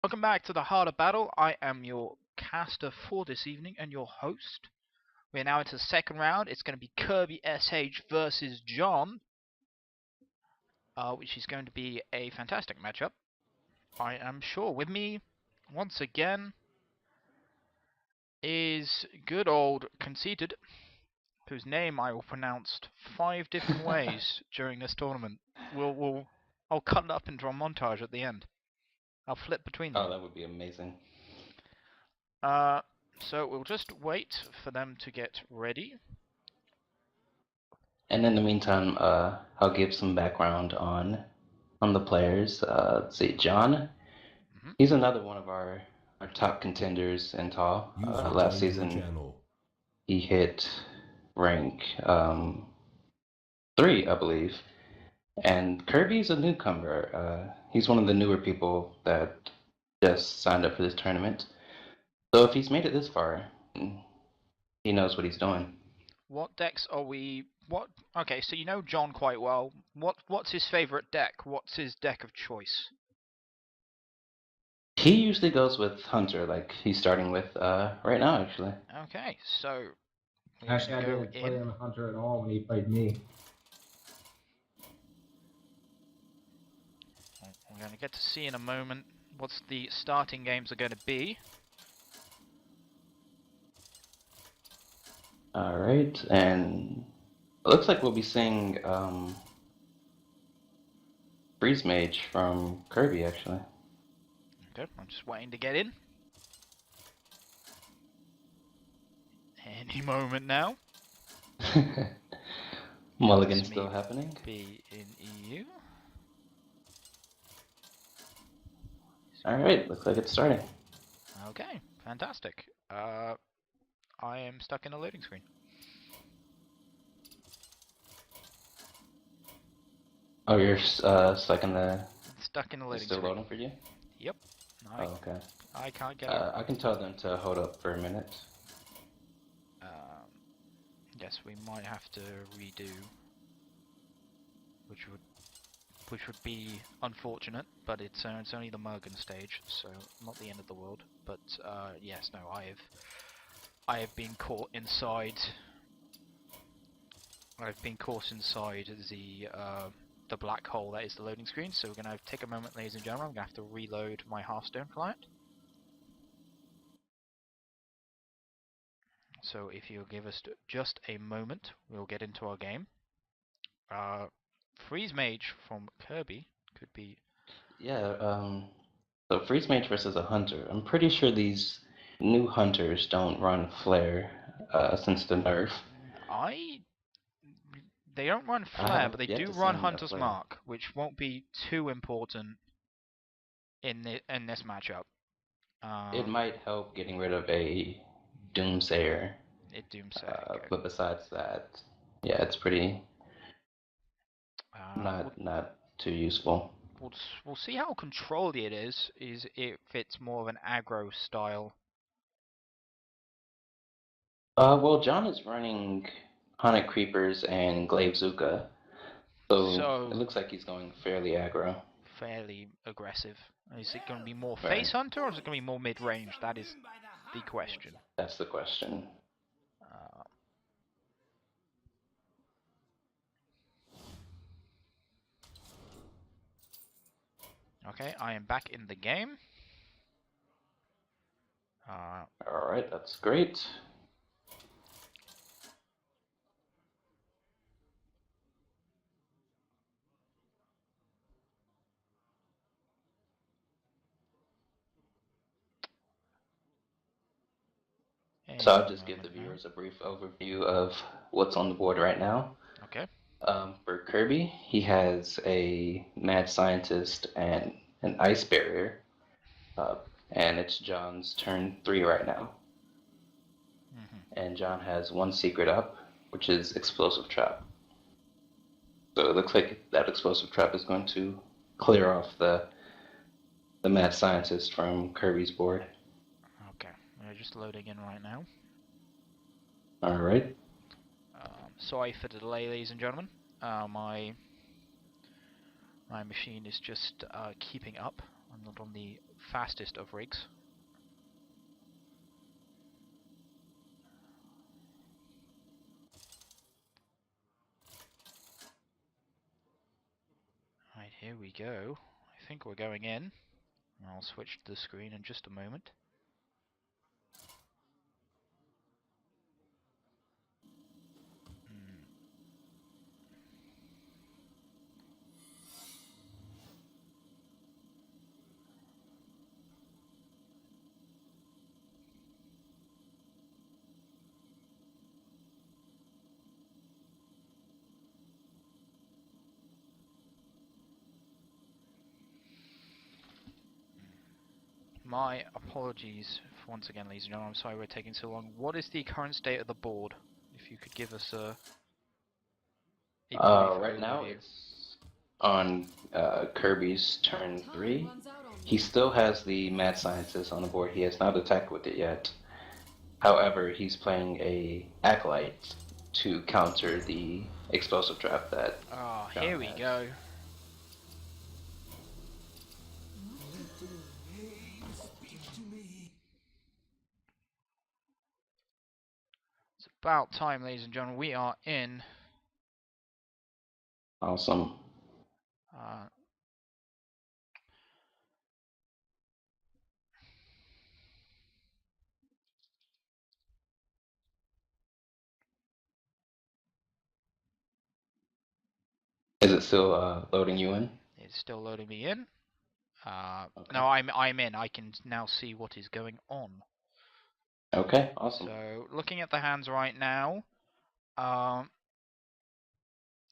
Welcome back to the Heart of Battle. I am your caster for this evening and your host. We're now into the second round. It's going to be KirbySH versus Jon, which is going to be a fantastic matchup, I am sure. With me, once again, is good old Conceited, whose name I will pronounce 5 different ways during this tournament. I'll cut it up into a montage at the end. I'll flip between them. Oh, that would be amazing. So we'll just wait for them to get ready. And in the meantime, I'll give some background on the players. Let's see, Jon. He's another one of our top contenders in TAW. Last season, he hit rank 3, I believe. And Kirby's a newcomer. He's one of the newer people that just signed up for this tournament. So if he's made it this far, he knows what he's doing. What decks are we? Okay, so you know Jon quite well. What's his favorite deck? What's his deck of choice? He usually goes with Hunter, like he's starting with right now, actually. Okay, so actually, I didn't play on Hunter at all when he played me. We're going to get to see in a moment what the starting games are going to be. Alright, and it looks like we'll be seeing Freeze Mage from Kirby, actually. Okay, I'm just waiting to get in. Any moment now. Mulligan's still happening. Be in EU. Alright, looks like it's starting. Okay, fantastic. I am stuck in a loading screen. Oh, you're stuck in the... Stuck in the loading still screen. Loading for you? Yep. Oh, okay. I can't get it. I can tell them to hold up for a minute. Guess we might have to redo, which would be unfortunate, but it's only the Mergen stage, so not the end of the world. But yes, no, I have been caught inside. I've been caught inside the black hole that is the loading screen. So we're gonna take a moment, ladies and gentlemen. I'm gonna have to reload my Hearthstone client. So if you'll give us just a moment, we'll get into our game. Freeze Mage from Kirby could be... Yeah, so Freeze Mage versus a Hunter. I'm pretty sure these new Hunters don't run Flare since the nerf. They don't run Flare, but they do run Hunter's Mark, which won't be too important in this matchup. It might help getting rid of a Doomsayer. But besides that, yeah, it's pretty not too useful. We'll see how controlled it is if it's more of an aggro style. Well, Jon is running Haunted Creepers and Glaive Zuka, so it looks like he's going fairly aggro. Fairly aggressive. Is it going to be more face hunter, or is it going to be more mid-range? That is the question. That's the question. Okay, I am back in the game. Alright, that's great. So I'll just give the viewers a brief overview of what's on the board right now. Okay. For Kirby, he has a Mad Scientist and an Ice Barrier, and it's Jon's turn 3 right now. And Jon has one secret up, which is Explosive Trap. So it looks like that Explosive Trap is going to clear off the Mad Scientist from Kirby's board. Okay, we're just loading in right now. Alright. Sorry for the delay, ladies and gentlemen. My machine is just keeping up. I'm not on the fastest of rigs. Right, here we go. I think we're going in. I'll switch to the screen in just a moment. My apologies once again, ladies and gentlemen. I'm sorry we're taking so long. What is the current state of the board? If you could give us a brief Right now overview. it's on Kirby's turn 3. He still has the mad scientist on the board. He has not attacked with it yet. However, he's playing a acolyte to counter the explosive trap that. Here we go. It's about time, ladies and gentlemen. We are in. Awesome. Is it still loading you in? It's still loading me in. Okay. No, I'm in. I can now see what is going on. Okay, awesome. So, looking at the hands right now, an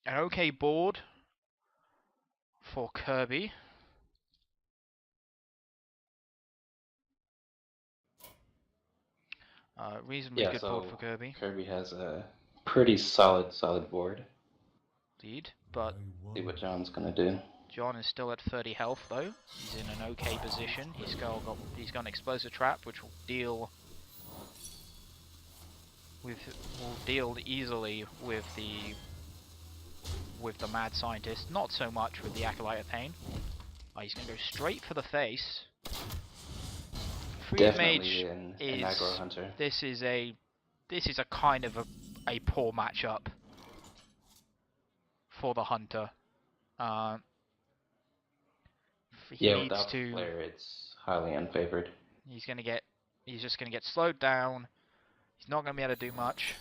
okay board for Kirby. Reasonably good board for Kirby. Kirby has a pretty solid board. Indeed, but See what Jon's gonna do. Jon is still at 30 health though. He's in an okay position. He's got an explosive trap which will deal easily with the mad scientist. Not so much with the acolyte of pain. He's gonna go straight for the face. Freeze Mage an aggro hunter. This is a kind of a poor matchup for the hunter. He needs without to. flare, it's highly unfavored. He's just gonna get slowed down. He's not gonna be able to do much.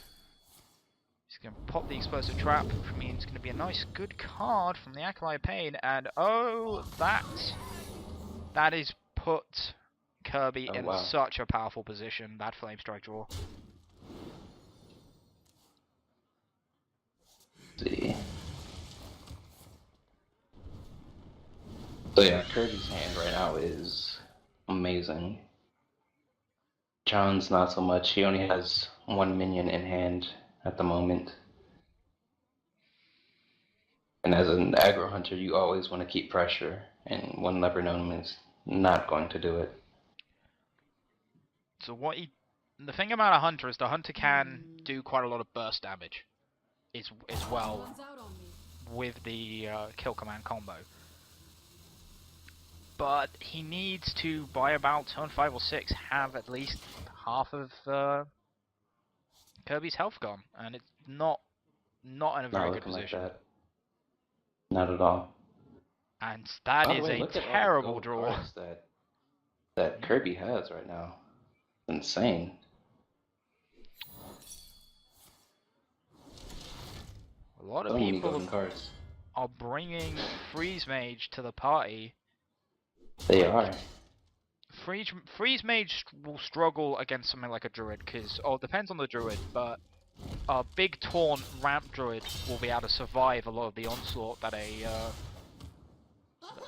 He's gonna pop the explosive trap, which means it's gonna be a nice, good card from the Acolyte Pain, and oh, that is put Kirby in such a powerful position. That Flame Strike draw. Let's see. So yeah, Kirby's hand right now is amazing. Jon's not so much. He only has one minion in hand at the moment. And as an aggro hunter, you always want to keep pressure, and one lever gnome is not going to do it. So the thing about a hunter is the hunter can do quite a lot of burst damage as well with the kill command combo. But he needs to, by about turn 5 or 6, have at least half of Kirby's health gone, and it's not in a very good position. Like that. Not at all. And that is a terrible draw. That Kirby has right now. Insane. A lot of people are bringing Freeze Mage to the party. They are. Freeze Mage will struggle against something like a Druid, because, it depends on the Druid, but a big taunt ramp Druid will be able to survive a lot of the onslaught that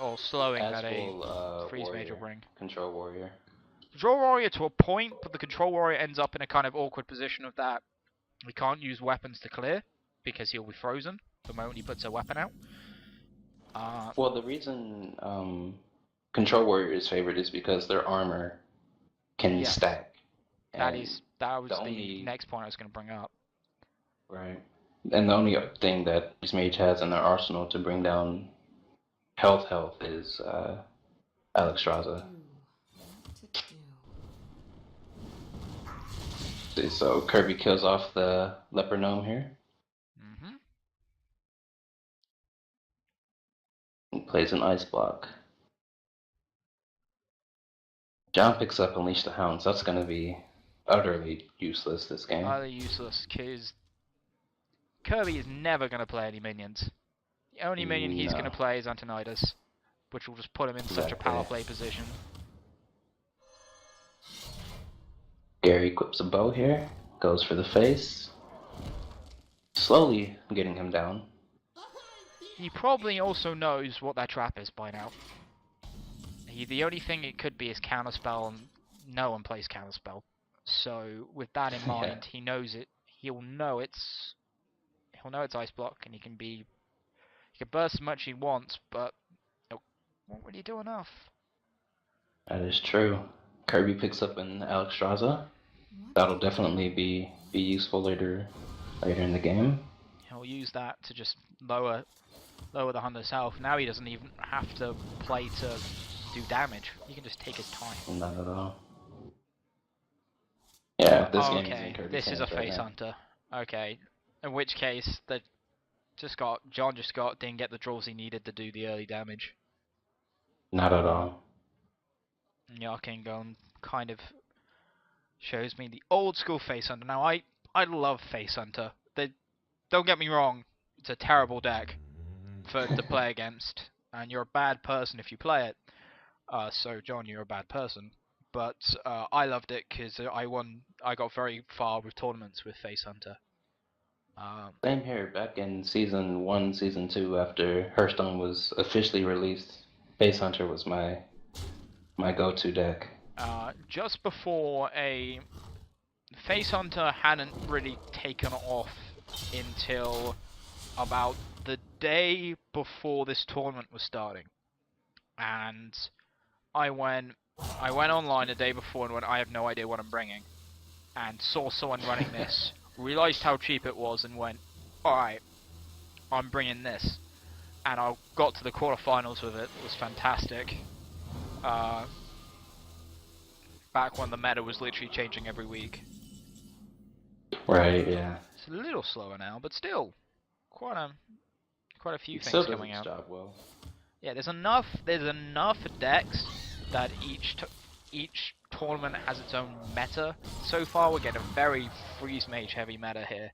or slowing that a Freeze Mage will bring. Control Warrior. Control Warrior to a point, but the Control Warrior ends up in a kind of awkward position of that he can't use weapons to clear, because he'll be frozen the moment he puts a weapon out. Well, the reason Control Warrior is favored is because their armor can stack. That was the next point I was going to bring up. Right. And the only thing that this mage has in their arsenal to bring down health is Alexstrasza. So Kirby kills off the leper gnome here. Mm-hmm. And plays an ice block. Jon picks up Unleash the Hounds. That's going to be utterly useless this game. Utterly useless, because Kirby is never going to play any minions. The only minion he's going to play is Antonidas, which will just put him in such a power play position. Gary equips a bow here, goes for the face. Slowly getting him down. He probably also knows what that trap is by now. The only thing it could be is Counterspell, and no one plays Counterspell. So with that in mind, he knows it. He'll know it's Ice Block, and he can burst as much as he wants, but it won't really do enough. That is true. Kirby picks up an Alexstrasza. That'll definitely be useful later in the game. He'll use that to just lower the hunter's health. Now he doesn't even have to play to do damage. He can just take his time. Not at all. Yeah, this game is in Kirby's this is a hands right face now. hunter. Okay, in which case Jon didn't get the draws he needed to do the early damage. Not at all. Yarkingon kind of shows me the old school face hunter. Now I love face hunter. Don't get me wrong, it's a terrible deck to play against, and you're a bad person if you play it. So Jon, you're a bad person. But I loved it because I got very far with tournaments with face hunter. Same here. Back in Season 1, Season 2, after Hearthstone was officially released, Face Hunter was my go-to deck. Just before Face Hunter hadn't really taken off until about the day before this tournament was starting. And I went online the day before and went, I have no idea what I'm bringing. And saw someone running this, realized how cheap it was, and went, alright, I'm bringing this. And I got to the quarterfinals with it. It was fantastic. Back when the meta was literally changing every week. Right, yeah. It's a little slower now, but still, quite a few things Still coming does its out. job well. Yeah, there's enough decks that each tournament has its own meta. So far, we're getting a very Freeze Mage heavy meta here,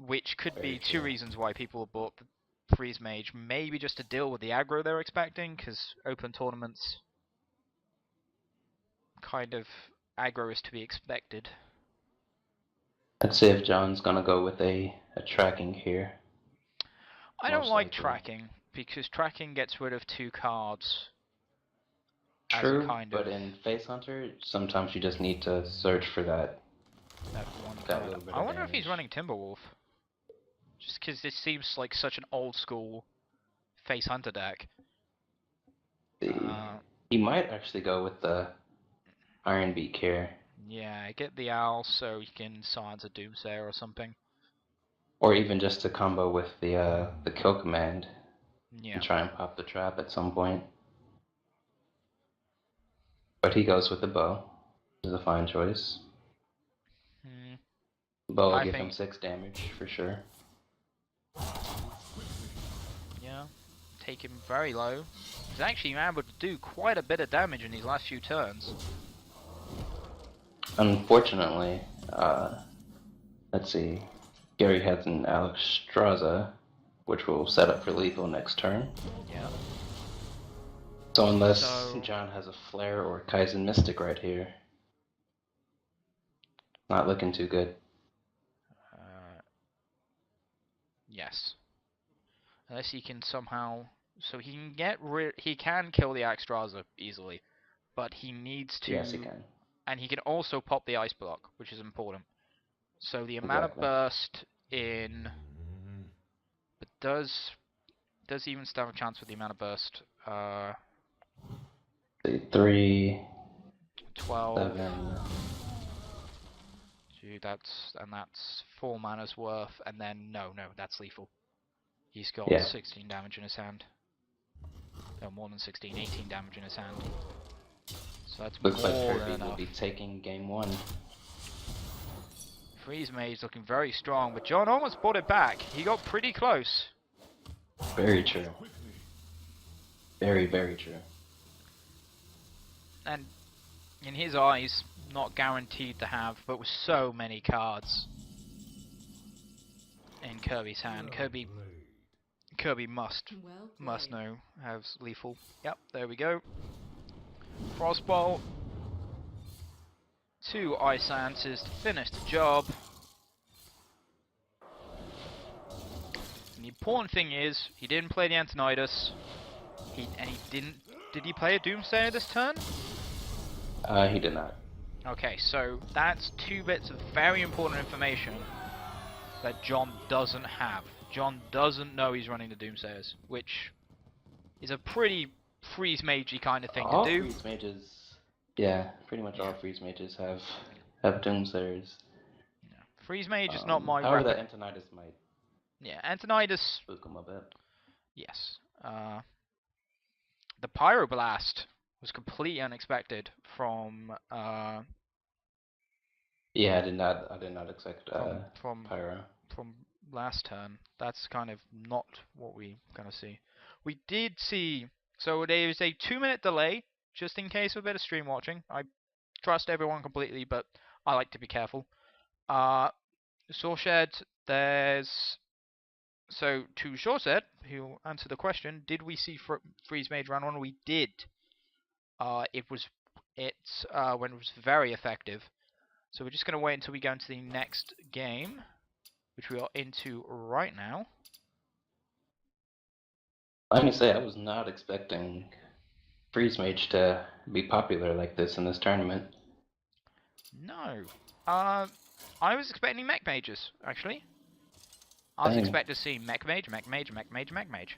which could be two reasons why people have bought the Freeze Mage. Maybe just to deal with the aggro they're expecting, because open tournaments kind of aggro is to be expected. Let's see if Jon's gonna go with a tracking here. I don't like tracking, because tracking gets rid of 2 cards. True, but in Face Hunter, sometimes you just need to search for that one card. I wonder if he's running Timberwolf. Just because this seems like such an old school Face Hunter deck. He might actually go with the Iron Beak here. Yeah, get the Owl so you can silence a Doomsayer or something. Or even just to combo with the kill command. Yeah. And try and pop the trap at some point. But he goes with the bow. This is a fine choice. Bow will give him 6 damage for sure. Yeah, take him very low. He's actually able to do quite a bit of damage in these last few turns. Unfortunately, let's see. Gary has an Alexstrasza, which will set up for lethal next turn. Yeah. So unless Jon has a Flare or Kaizen Mystic right here, not looking too good. Yes. Unless he can somehow, so he can he can kill the Alexstrasza easily, but he needs to. Yes, he can. And he can also pop the ice block, which is important. So the amount of burst in, but does even stand a chance with the amount of burst? 3, 12. 7. Dude, that's 4 mana's worth, and then no, that's lethal. He's got 16 damage in his hand. No, more than 16, 18 damage in his hand. So that's Looks more like than Kirby enough. will be taking game 1. Freeze Mage looking very strong, but Jon almost brought it back. He got pretty close. Very true. Very, very true. And in his eyes, not guaranteed to have, but with so many cards in Kirby's hand. Kirby must know has lethal. Yep, there we go. Frostbolt. 2 Ice Answers to finish the job. And the important thing is, he didn't play the Antonidas. Did he play a Doomsayer this turn? He did not. Okay, so that's 2 bits of very important information that Jon doesn't have. Jon doesn't know he's running the Doomsayers, which is a pretty Freeze Magey kind of thing All to do. Freeze Mages, yeah, pretty much all Freeze Mages have Doomsayers. Yeah. Freeze Mage is not my however, weapon. that Antonidas might Yeah, Antonidas. spook him a bit. Yes. The Pyroblast was completely unexpected from Yeah, I did not expect from Pyro. last turn. That's kind of not what we gonna see. We did see, so there is a 2-minute delay, just in case of a bit of stream watching. I trust everyone completely, but I like to be careful. Sorshed, there's, so to Sorshed, who answered the question, did we see Freeze Mage run on? We did. It was when it was very effective. So we're just going to wait until we go into the next game, which we are into right now. Let me say, I was not expecting Freeze Mage to be popular like this in this tournament. No. I was expecting Mech Mages, actually. I was expecting to see Mech Mage, Mech Mage, Mech Mage, Mech Mage.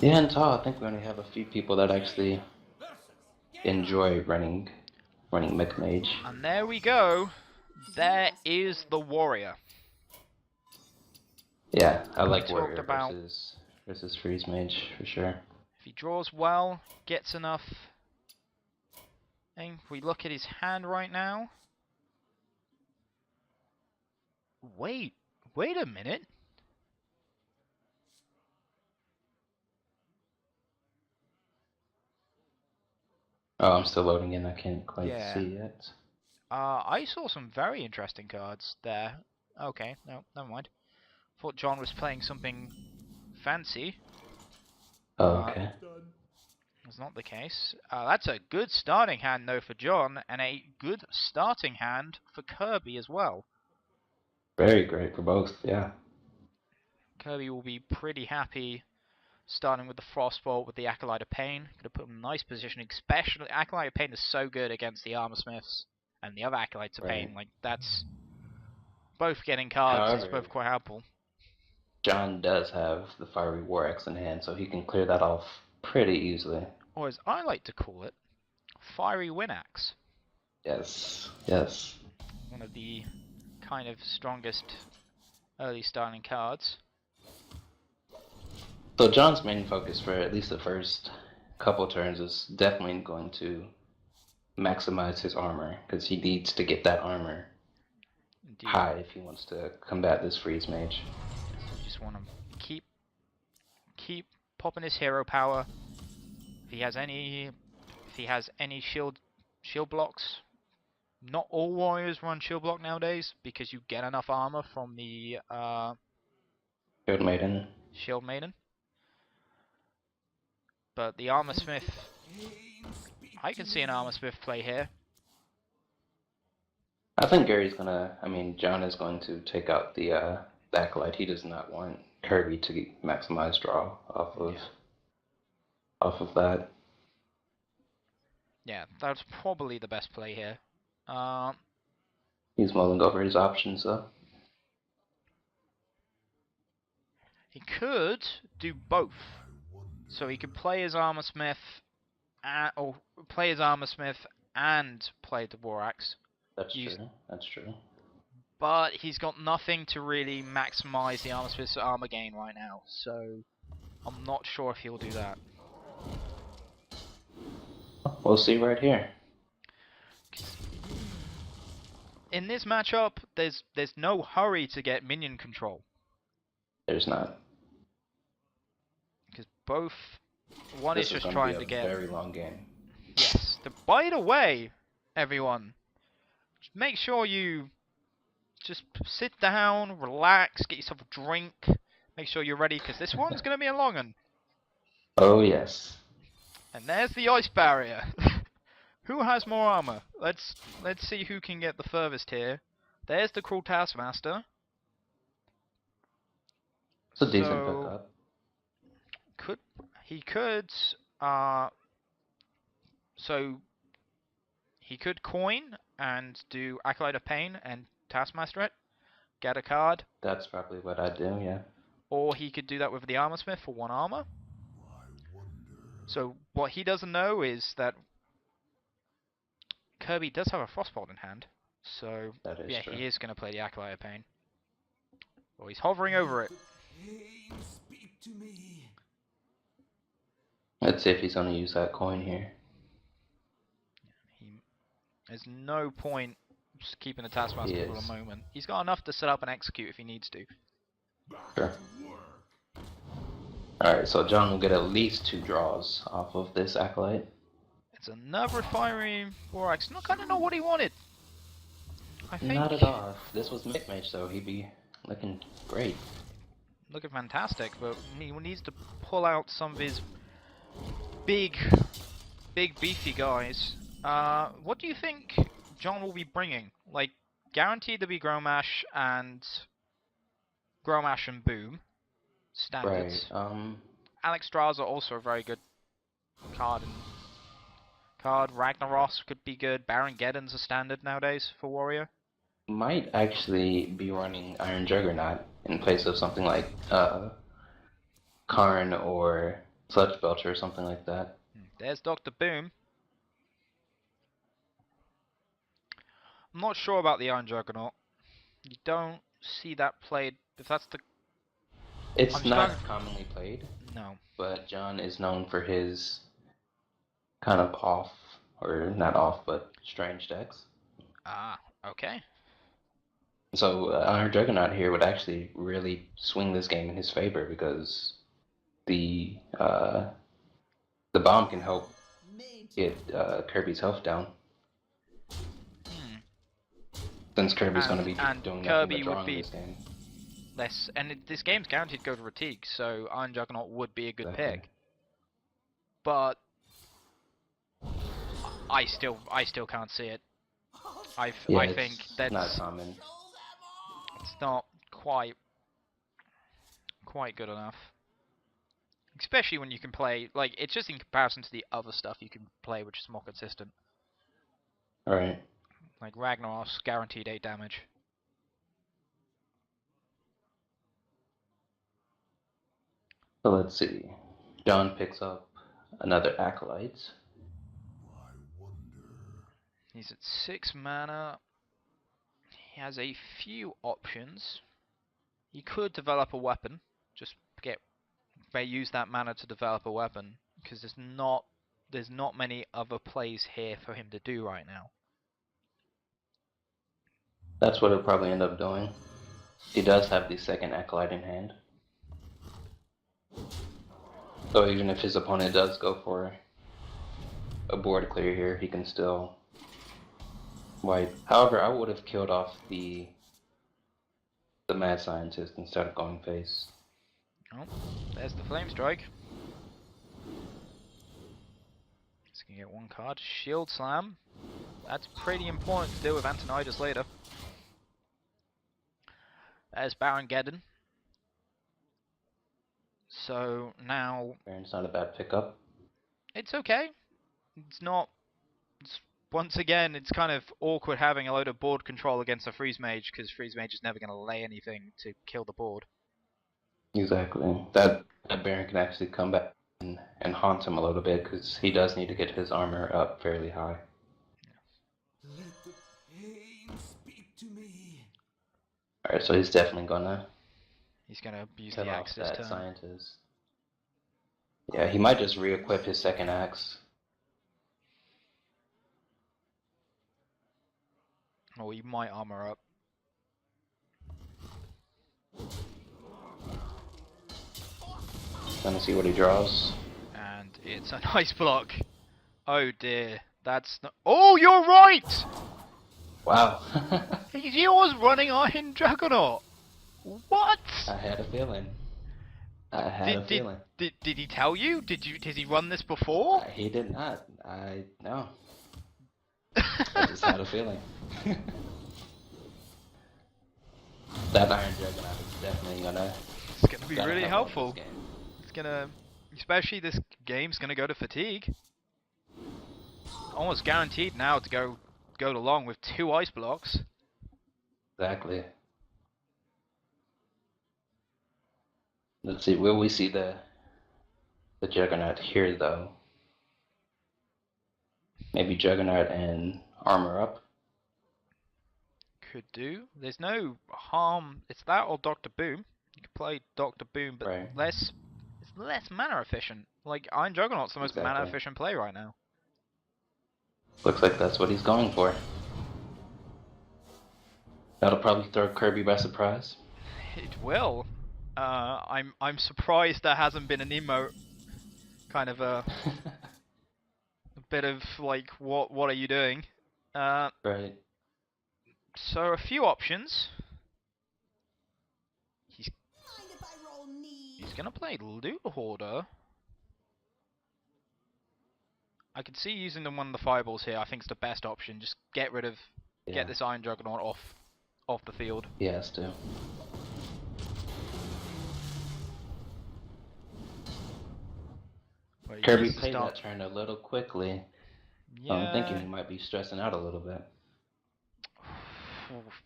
Yeah, in TAW, I think we only have a few people that actually enjoy running Mech Mage. And there we go. There is the Warrior. Yeah, I like talked Warrior about versus Freeze Mage for sure. If he draws well, gets enough. And if we look at his hand right now. Wait a minute. Oh, I'm still loading in. I can't quite see yet. I saw some very interesting cards there. Okay, no, never mind. Thought Jon was playing something fancy. Oh, okay. That's not the case. That's a good starting hand, though, for Jon, and a good starting hand for Kirby as well. Very great for both, yeah. Kirby will be pretty happy starting with the Frostbolt with the Acolyte of Pain. Going to put him in a nice position, especially Acolyte of Pain is so good against the Armor Smiths and the other Acolytes of Pain. Like, that's both getting cards. However, it's both quite helpful. Jon does have the Fiery War Axe in hand, so he can clear that off pretty easily. Or as I like to call it, Fiery Wind Axe. Yes, yes. One of the kind of strongest early starting cards. So Jon's main focus for at least the first couple turns is definitely going to maximize his armor, because he needs to get that armor high if he wants to combat this Freeze Mage. So just want to keep popping his hero power. If he has any shield blocks. Not all warriors run shield block nowadays because you get enough armor from the Shield Maiden. But the Armor Smith, I can see an Armor Smith play here. I think Jon is going to take out the Acolyte. He does not want Kirby to maximize draw off of that. Yeah, that's probably the best play here. He's mulling over his options though. He could do both. So he could play his Armor Smith, or play his Armor Smith and play the War Axe. That's true. But he's got nothing to really maximize the Armor Smith's armor gain right now, so I'm not sure if he'll do that. We'll see right here. in this matchup, there's no hurry to get minion control. There's not. Because one is just trying to get... This is going to be a very long game. Yes. By the way, everyone, make sure you just sit down, relax, get yourself a drink, make sure you're ready, because this one's going to be a long one. Oh, yes. And there's the ice barrier. Who has more armor? Let's see who can get the furthest here. There's the Cruel Taskmaster. It's a decent pickup. He could so he could coin and do Acolyte of Pain and Taskmaster it, get a card. That's probably what I'd do, yeah. Or he could do that with the Armorsmith for 1 armor. So what he doesn't know is that Kirby does have a Frostbolt in hand. So yeah, true. he is going to play the Acolyte of Pain. Or he's hovering over it. Speak to me. Let's see if he's going to use that coin here. There's no point just keeping the Taskmaster for the moment. He's got enough to set up and execute if he needs to. Sure. Alright, so Jon will get at least 2 draws off of this Acolyte. It's another Fiery Borax. I kind of know what he wanted. I think... Not at all. If this was Mage, though, he'd be looking great. Looking fantastic, but he needs to pull out some of his big beefy guys. What do you think Jon will be bringing? Like, guaranteed to be Gromash and Boom. Standards. Right, Alex Straza also a very good card. Ragnaros could be good. Baron Geddon's a standard nowadays for Warrior. Might actually be running Iron Juggernaut in place of something like Karn or Sludge Belcher or something like that. There's Dr. Boom. I'm not sure about the Iron Juggernaut. You don't see that played. If that's the... It's not commonly played. No. But Jon is known for his kind of off, or not off, but strange decks. Ah, okay. So Iron Juggernaut here would actually really swing this game in his favor because the bomb can help get Kirby's health down. Since Kirby's going to be doing Kirby nothing but would be this game. less, and this game's guaranteed to go to Ratigue, so Iron Juggernaut would be a good pick. But I still can't see it. I think that's not common. It's not quite good enough. Especially when you can play, like, it's just in comparison to the other stuff you can play, which is more consistent. Alright. Like Ragnaros, guaranteed 8 damage. So let's see. Jon picks up another Acolyte. He's at 6 mana. He has a few options. He could develop a weapon. Just use that mana to develop a weapon, because there's not many other plays here for him to do right now. That's what he'll probably end up doing. He does have the second Acolyte in hand. So even if his opponent does go for a board clear here, he can still wipe. However, I would have killed off the Mad Scientist instead of going face. Oh, there's the Flame Strike. He's gonna get 1 card. Shield Slam. That's pretty important to deal with Antonidas later. There's Baron Geddon. So now... Baron's not a bad pickup. It's okay. Once again, it's kind of awkward having a load of board control against a Freeze Mage, because Freeze Mage is never going to lay anything to kill the board. Exactly. That Baron can actually come back and haunt him a little bit, because he does need to get his armor up fairly high. Let the pain speak to me. Alright, so he's definitely gonna... He's going to use cut the off axe this that turn. Scientist. Yeah, he might just re-equip his second axe. Or he might armor up. Gonna see what he draws. And it's a nice block. Oh dear. That's not. Oh, you're right! Wow. He was running Iron Juggernaut! What? I had a feeling. I had a feeling. Did he tell you? Did he run this before? He did not. No. I just had a feeling. That Iron Juggernaut is definitely gonna. It's gonna be really help helpful. this game. It's gonna, especially this game's gonna go to fatigue. Almost guaranteed now to go along with 2 ice blocks. Exactly. Let's see. Will we see the Juggernaut here though? Maybe Juggernaut and armor up. Could do. There's no harm. It's that or Dr. Boom. You could play Dr. Boom, but Right. it's less mana efficient. Like Iron Juggernaut's the most mana Exactly. efficient play right now. Looks like that's what he's going for. That'll probably throw Kirby by surprise. It will. I'm surprised there hasn't been an emote. Kind of a bit of like, what are you doing? Right. So a few options. He's gonna play Loot Hoarder. I could see using one of the fireballs here. I think it's the best option. Just get rid of, get this Iron Juggernaut off the field. He has to. But he Kirby needs to played start- that turn a little quickly. Yeah. I'm thinking he might be stressing out a little bit.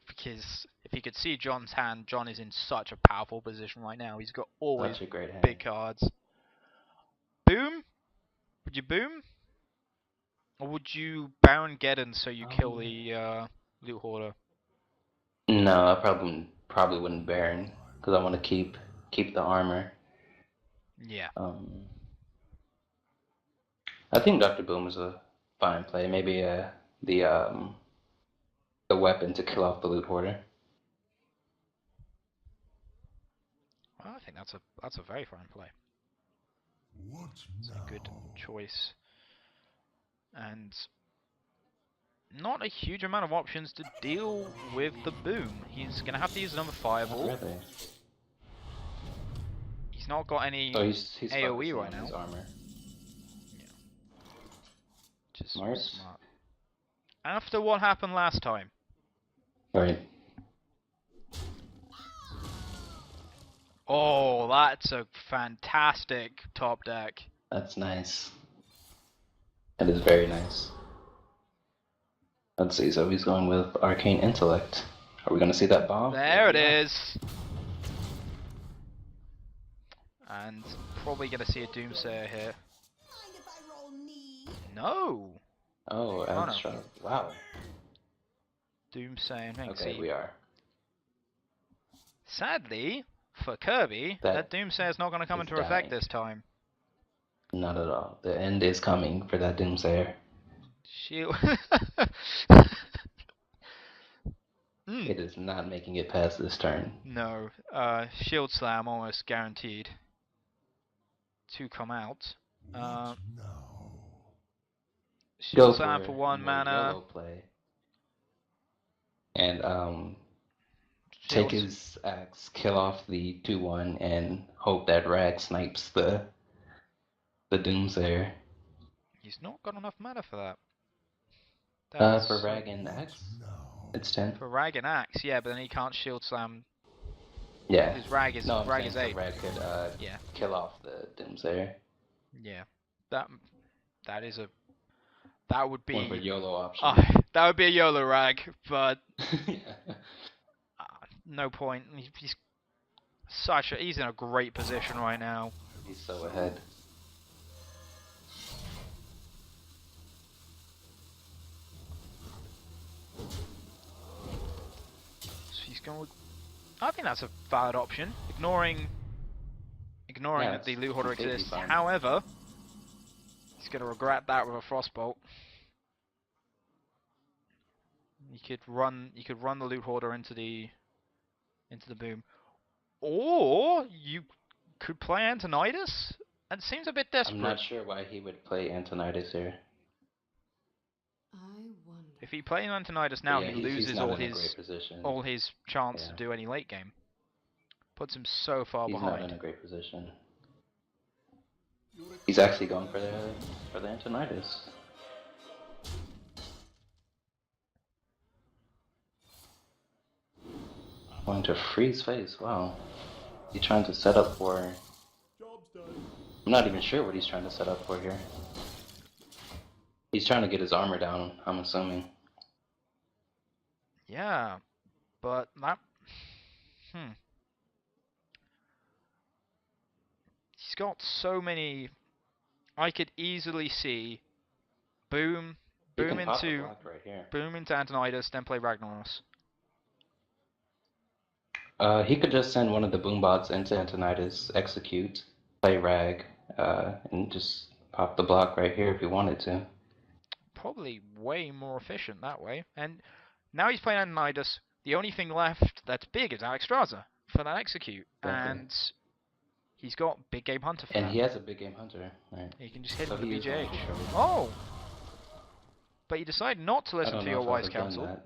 Because if you could see Jon's hand, Jon is in such a powerful position right now. He's got always Such a great hand. big cards. Boom? Would you boom? Or would you Baron Geddon so you kill the Loot Hoarder? No, I probably wouldn't Baron because I want to keep the armor. Yeah. I think Dr. Boom is a fine play. Maybe the weapon to kill off the Loot Hoarder. Well, I think that's a very fine play. What It's now? a good choice. And not a huge amount of options to deal with the boom. He's gonna have to use another fireball. Not really. He's not got any Oh, he's AoE focusing right on now. his armor. Which is Smart. smart. After what happened last time. Right. Oh, that's a fantastic top deck. That's nice. That is very nice. Let's see, so he's going with Arcane Intellect. Are we going to see that bomb? There it is. And probably gonna see a Doomsayer here. No! Oh, no. extra. Wow. Doomsayer, Okay, we are. Sadly, for Kirby, that Doomsayer's not gonna come is into effect dying. this time. Not at all. The end is coming for that Doomsayer. Shield. It is not making it past this turn. No, Shield Slam almost guaranteed to come out. What now? Shield Slam for 1 more mana. Yellow play. And take his axe, kill off the 2/1, and hope that Rag snipes the Doomsayer. He's not got enough mana for that. For Rag and Axe, it's 10. For Rag and Axe, yeah, but then he can't Shield Slam. Yeah. His Rag is No, Rag is 8. so Rag could Yeah. kill off the Doomsayer. Yeah, that would be One for YOLO option. that would be a YOLO Rag, but Yeah. no point. He's in a great position right now. He's so ahead. So he's going. I think that's a valid option. Ignoring that the Loot Hoarder completely exists. fine. However, he's going to regret that with a Frostbolt. You could run the loot hoarder into the boom, or you could play Antonidas. And it seems a bit desperate. I'm not sure why he would play Antonidas here. I wonder. If he plays Antonidas now, Yeah, he he's loses not all in a his great position. chance Yeah. to do any late game. Puts him so far He's behind. not in a great position. He's actually going for the Antonidas. Going to freeze face. Wow. He's trying to set up for. Job's done. I'm not even sure what he's trying to set up for here. He's trying to get his armor down, I'm assuming. Yeah, but that. He's got so many. I could easily see boom He can pop the into block right here. Antonidas, then play Ragnaros. He could just send one of the boom bots into Antonidas, execute, play Rag, and just pop the block right here if he wanted to. Probably way more efficient that way. And now he's playing Antonidas. The only thing left that's big is Alexstrasza for that execute, Exactly. and he's got Big Game Hunter for And that. he has a big game hunter, right? He can just hit So with the he is going BJH. for Kirby. Oh! But you decide not to I listen don't to know your if I wise would've done counsel. that.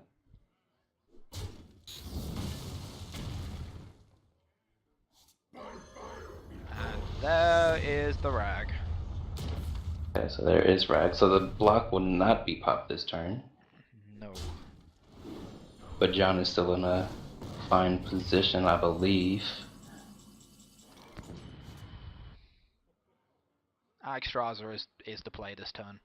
And there is the Rag. Okay, so there is Rag. So the block will not be popped this turn, No. but Jon is still in a fine position, I believe. Alexstrasza is the play this turn.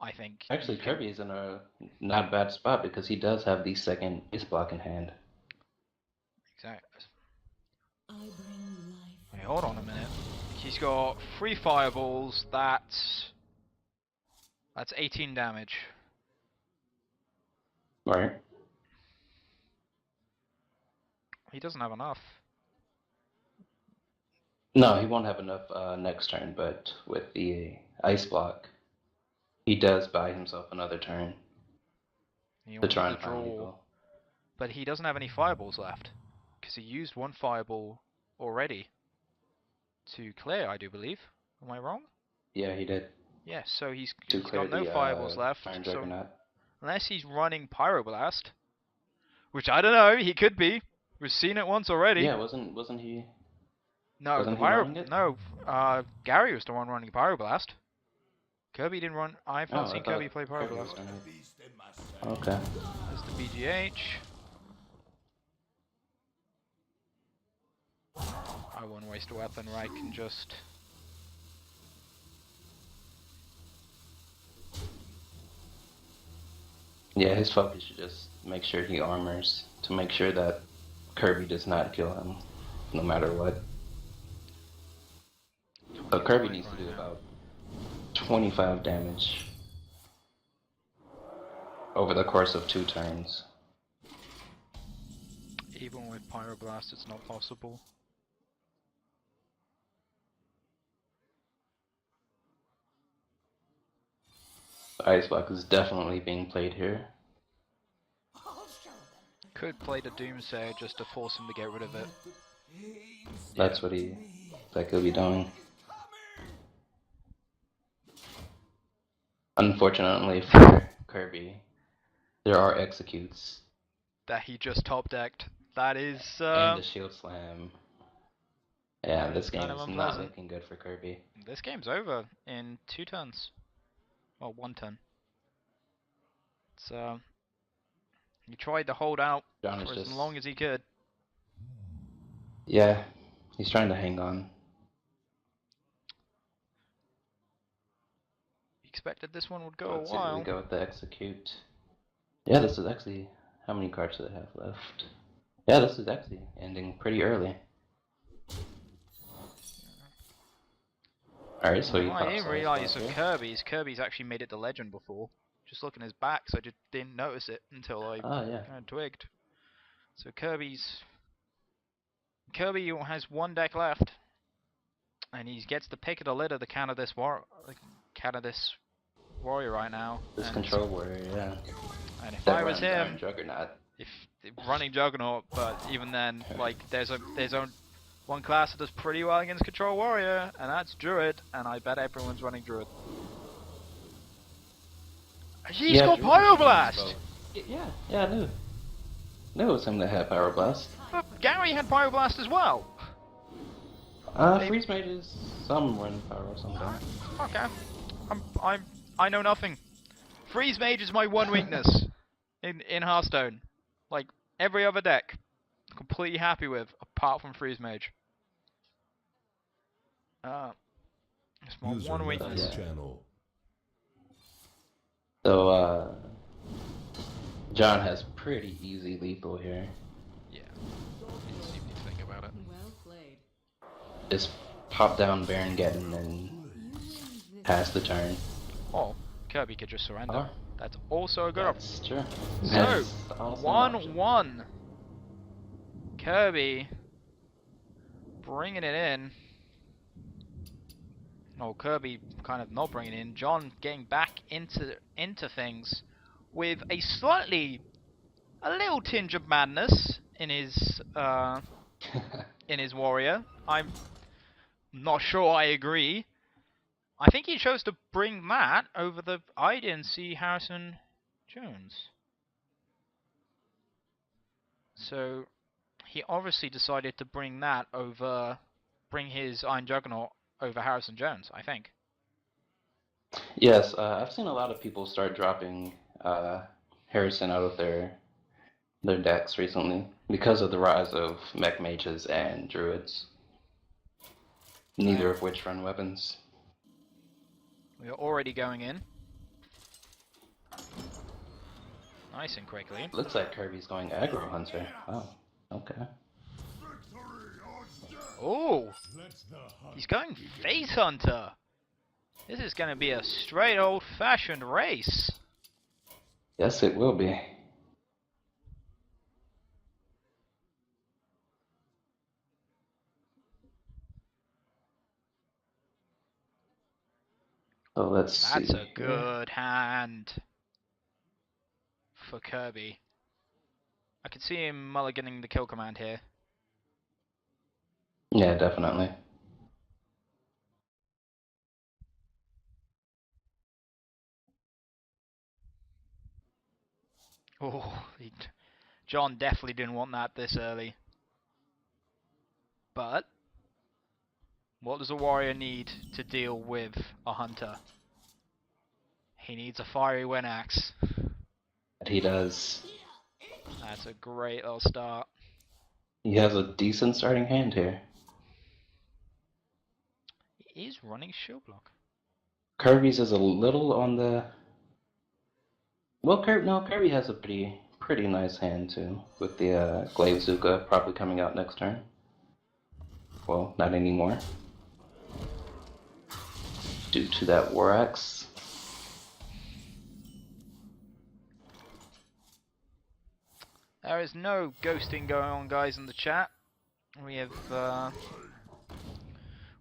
I think. Actually, Kirby is in a not bad spot because he does have the second ace block in hand. Exactly. I bring life. Wait, hold on a minute. He's got 3 fireballs. That's 18 damage. Right. He doesn't have enough. No, he won't have enough next turn, but with the ice block, he does buy himself another turn He to wants try to and find draw, people. but he doesn't have any fireballs left because he used 1 fireball already to clear, I do believe. Am I wrong? Yeah, he did. Yes. So he's To clear got no the fireballs left. Iron So Juggernaut. unless he's running Pyroblast, which I don't know, he could be. We've seen it once already. Yeah, wasn't he? No, wasn't the he running it? No, Gary was the one running Pyroblast. Kirby didn't run. I've not Oh, seen I thought Kirby play Kirby Pyroblast. was running it. Beast in myself. Okay. There's the BGH. I won't waste a weapon where I can just. Yeah, his focus should just make sure he armors to make sure that Kirby does not kill him, no matter what. So Kirby needs to do about 25 damage over the course of 2 turns. Even with Pyroblast, it's not possible. The ice block is definitely being played here. Could play the Doomsayer just to force him to get rid of it. That's what he'll be doing. Unfortunately for Kirby, there are executes That he just top decked. That is. and the shield slam. Yeah, that this is game kind of is not unpleasant. looking good for Kirby. This game's over in 2 turns. Well, 1 turn. So he tried to hold out Jon is for as just long as he could. yeah, he's trying to hang on. He expected this one would go Let's a see where while. we go with the execute. Yeah, this is actually how many cards do they have left? Yeah, this is actually ending pretty early. Alright, so he I pops didn't ice realise block with here. Kirby's actually made it to legend before. Just looking at his back, so I just didn't notice it until I Oh yeah. kind of twigged. So Kirby has 1 deck left, and he gets the pick of the litter, the count of this warrior right now. This and control warrior, yeah. And if That I was runs Iron him, Juggernaut. if running Juggernaut, but even then, like there's one class that does pretty well against Control Warrior, and that's Druid, and I bet everyone's running Druid. He's got Druid is Pyroblast! running both. Yeah, I knew. Knew it was him that had Pyroblast. But Gary had Pyroblast as well. Freeze Mages, some run Pyro, some don't. Okay. I know nothing. Freeze Mage is my one weakness in Hearthstone. Like every other deck, completely happy with, apart from Freeze Mage. It's my User one left weakness. your channel. So, Jon has pretty easy lethal here. Yeah. Didn't even need to think about it. Well played. Just pop down Baron Geddon and You win this. pass the turn. Or Kirby could just surrender. Or, That's also a good option. that's true. So, That's also an option. 1-1. Kirby bringing it in. No, Kirby kind of not bringing it in. Jon getting back into things with a little tinge of madness in his warrior. I'm not sure I agree. I think he chose to bring that over the I didn't see Harrison Jones. So he obviously decided to bring his Iron Juggernaut over Harrison Jones, I think. Yes, I've seen a lot of people start dropping Harrison out of their decks recently because of the rise of mech mages and druids. Neither of which run weapons. We are already going in. Nice and quickly. Looks like Kirby's going aggro hunter. Oh, okay. Oh, Let's the hunt. he's going Face Hunter. This is going to be a straight old-fashioned race. Yes, it will be. So let's see. That's a good hand for Kirby. I could see him mulliganing the kill command here. Yeah, definitely. Oh, Jon definitely didn't want that this early. But what does a warrior need to deal with a hunter? He needs a fiery wind axe. He does. That's a great little start. He has a decent starting hand here. He is running shield block. Kirby's is a little on the. Well, Kirby has a pretty nice hand too, with the Glaive Zuka probably coming out next turn. Well, not anymore. Due to that War Axe. There is no ghosting going on, guys, in the chat. We have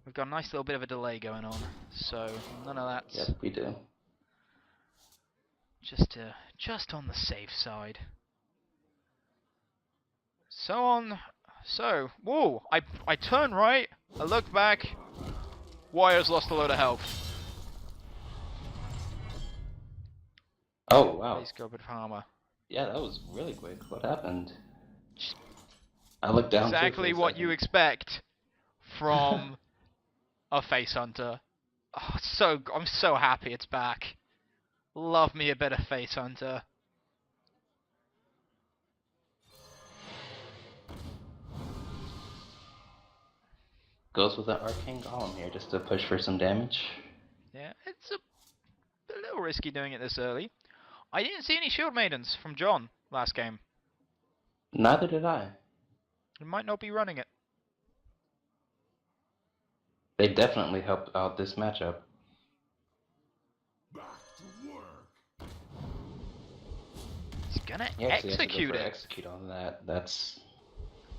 we've got a nice little bit of a delay going on, so none of that. Yep, we do. Just on the safe side. Whoa! I turn right, I look back. Warrior's lost a load of health. Oh wow. Please go with armor. Yeah, that was really quick. What happened? I looked down. Exactly what you expect from a face hunter. Oh, I'm so happy it's back. Love me a bit of face hunter. Goes with an Arcane Golem here just to push for some damage. Yeah, it's a little risky doing it this early. I didn't see any Shield Maidens from Jon last game. Neither did I. He might not be running it. They definitely helped out this matchup. Back to work. He's gonna He actually has to go execute for it. execute on that. That's.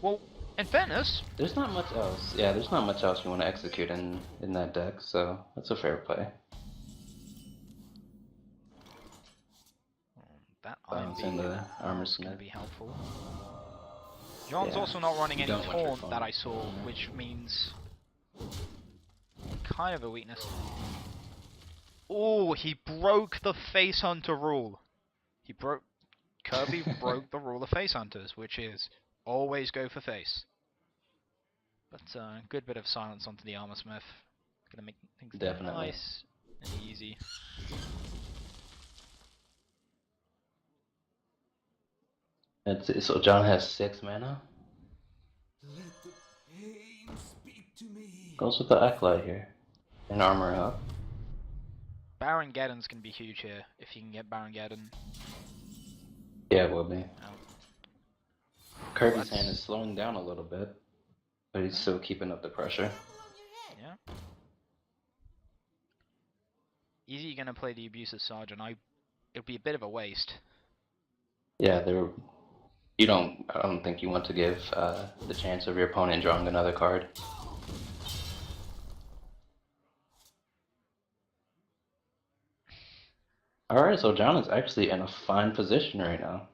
Well, in fairness, There's not much else. Yeah, there's not much else you want to execute in that deck, so that's a fair play. that I'm bounce in the armor That's going to smith. be helpful. Jon's Yeah, also not running you any don't want your taunt that phone. I saw, which means kind of a weakness. Oh, he broke the face hunter rule. Kirby broke the rule of face hunters, which is always go for face. But good bit of silence onto the armor smith. Gonna make things Definitely. nice and easy. That's it. So Jon has 6 mana. Let the pain speak to me. Goes with the Acolyte here. And armor up. Baron Geddon's gonna be huge here, if you can get Baron Geddon. Yeah, it will be. Kirby's That's- hand is slowing down a little bit, but he's still keeping up the pressure. Yeah. Easy gonna play the Abusive Sergeant. It'll be a bit of a waste. Yeah, I don't think you want to give the chance of your opponent drawing another card. Alright, so Jon is actually in a fine position right now.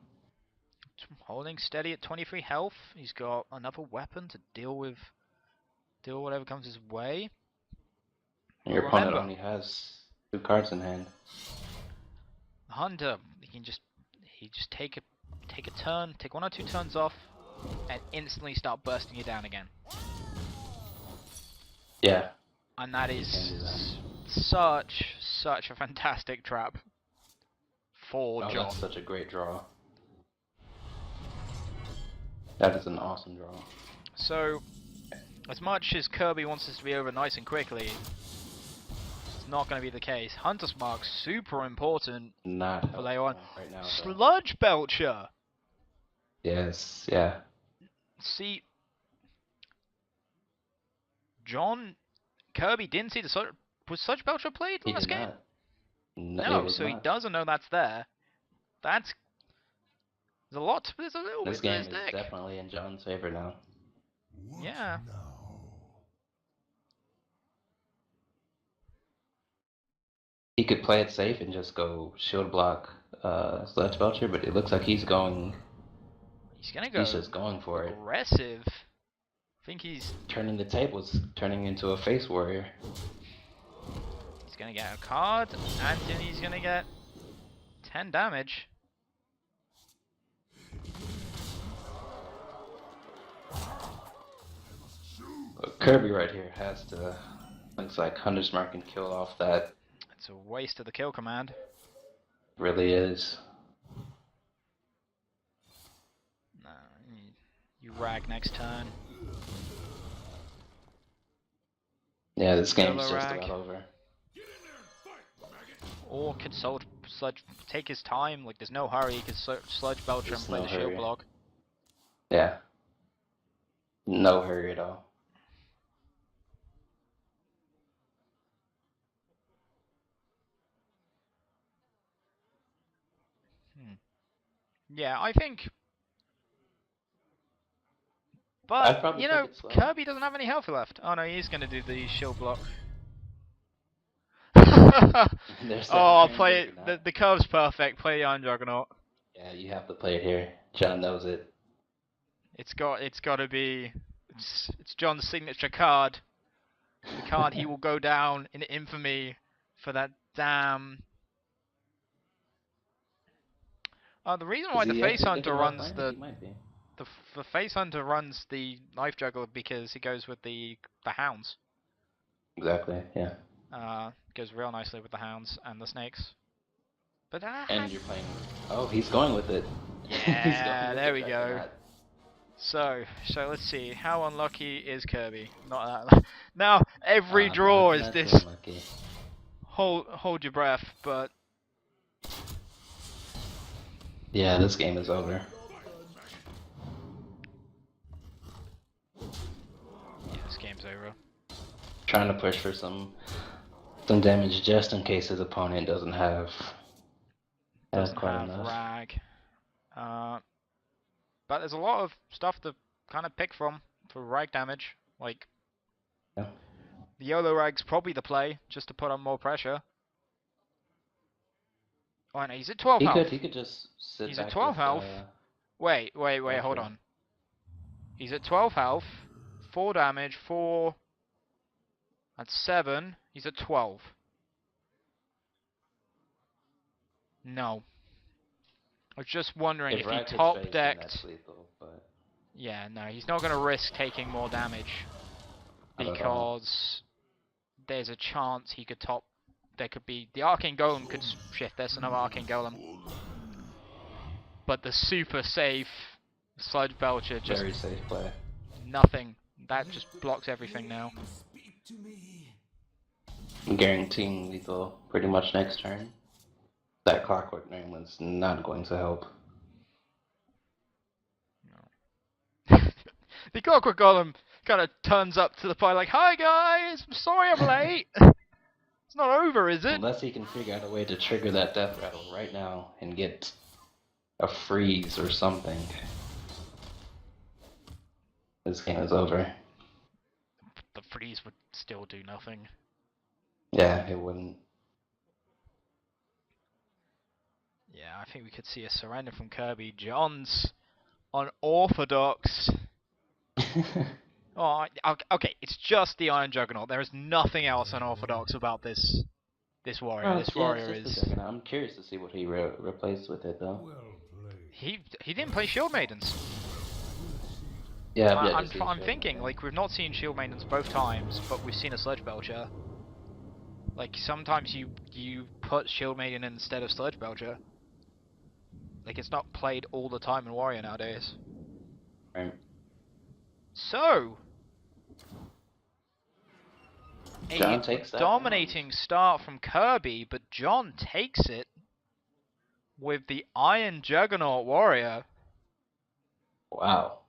Holding steady at 23 health. He's got another weapon to deal with whatever comes his way. And your But opponent remember, only has 2 cards in hand. the Hunter, he just take a turn, take 1 or 2 turns off, and instantly start bursting you down again. Yeah. And that You is can do that. such a fantastic trap for Oh, Jon. that's such a great draw. That is an awesome draw. So, as much as Kirby wants this to be over nice and quickly, it's not going to be the case. Hunter's Mark, super important Not for later on. right now. Though. Sludge Belcher! Yes, yeah. See, Kirby didn't see the was Sludge Belcher played He last did game? not. No, it was so he not. doesn't know that's there. There's a little This bit to game this is deck. definitely in Jon's favor now. What Yeah. now? He could play it safe and just go shield block Sledge Belcher, but it looks like he's going. He's gonna go He's just going for it. aggressive. I think he's Turning the tables, turning into a face warrior. gonna get a card, and then he's gonna get 10 damage. Kirby right here has to. Looks like Hunter's Mark can kill off that. It's a waste of the kill command. Really is. No, you rag next turn. Yeah, this game's Solo just rag. about over. Or could Sludge take his time, like there's no hurry, he could Sludge Belcher and There's play no the shield hurry. block. Yeah. No hurry at all. Yeah, I think. I'd But, probably you take know, it slow. Kirby doesn't have any health left. Oh no, he's gonna do the shield block. There's Oh, I'll that play Iron it. Juggernaut. The curve's perfect. Play the Iron Juggernaut. Yeah, you have to play it here. Jon knows it. It's got to be. It's Jon's signature card. The card he will go down in infamy for that damn. The reason why Is the he Face actually Hunter thinking about runs playing it? He might be. the Face Hunter runs the Knife Juggler because he goes with the hounds. Exactly, yeah. Goes real nicely with the hounds and the snakes. But And you're playing. Oh, he's going with it. He's going yeah, with there the we go. Juggernaut. So let's see. How unlucky is Kirby? Not that. Now every draw is not this. too unlucky. Hold your breath, but Yeah, this game is over. yeah, this game's over. Trying to push for some damage just in case his opponent doesn't have Doesn't quite have enough. rag. But there's a lot of stuff to kind of pick from for rag damage. Like Yeah. the YOLO rag's probably the play, just to put on more pressure. Oh no, he's at 12 He health. could just sit He's back at 12 with, health. Wait, yeah, hold sure. on. He's at 12 health, 4 damage, 4... That's 7. He's at 12. No. I was just wondering if he Rack hits top face, then decked... that's lethal, but Yeah, no, he's not going to risk taking more damage. not at all. Because there's a chance he could top... There could be... The Arcane Golem could shift this, another Arcane Golem. But the super safe Sludge Belcher just... Very safe play. Nothing. That just blocks everything now. Speak to me. I'm guaranteeing lethal pretty much next turn. That Clockwork Gremlin's not going to help. The Clockwork Golem kind of turns up to the party like, "Hi guys, I'm sorry I'm late." It's not over, is it? Unless he can figure out a way to trigger that death rattle right now and get a freeze or something, this game is over. The freeze would still do nothing. Yeah, it wouldn't. Yeah, I think we could see a surrender from Kirby. Jon's unorthodox. Oh, okay, it's just the Iron Juggernaut. There is nothing else unorthodox about this warrior. This warrior is... I'm curious to see what he replaced with it, though. Well played. He didn't play Shield Maidens. Yeah, I'm thinking, like, we've not seen Shield Maidens both times, but we've seen a Sludge Belcher. Like, sometimes you put Shield Maiden instead of Sludge Belcher. Like, it's not played all the time in Warrior nowadays. Right. So... Jon takes that dominating start from Kirby, but Jon takes it with the Iron Juggernaut Warrior. Wow.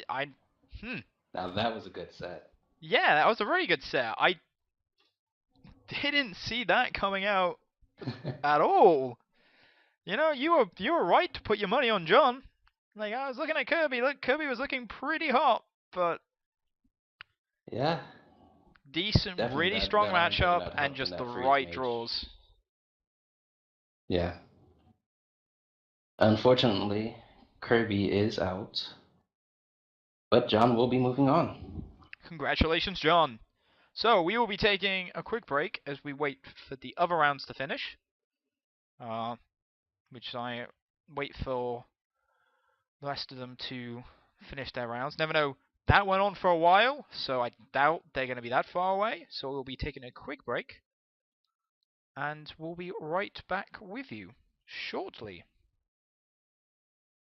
Now that was a good set. Yeah, that was a very good set. I didn't see that coming out at all. You know, you were right to put your money on Jon. Like, I was looking at Kirby. Look, Kirby was looking pretty hot, but yeah. Decent, Definitely really that strong Iron matchup, Juggernaut and helped just in the that freeze right mage. draws. Yeah. Unfortunately, Kirby is out, but Jon will be moving on. Congratulations, Jon. So we will be taking a quick break as we wait for the other rounds to finish. Which I wait for the rest of them to finish their rounds. Never know. That went on for a while, so I doubt they're going to be that far away. So we'll be taking a quick break, and we'll be right back with you shortly.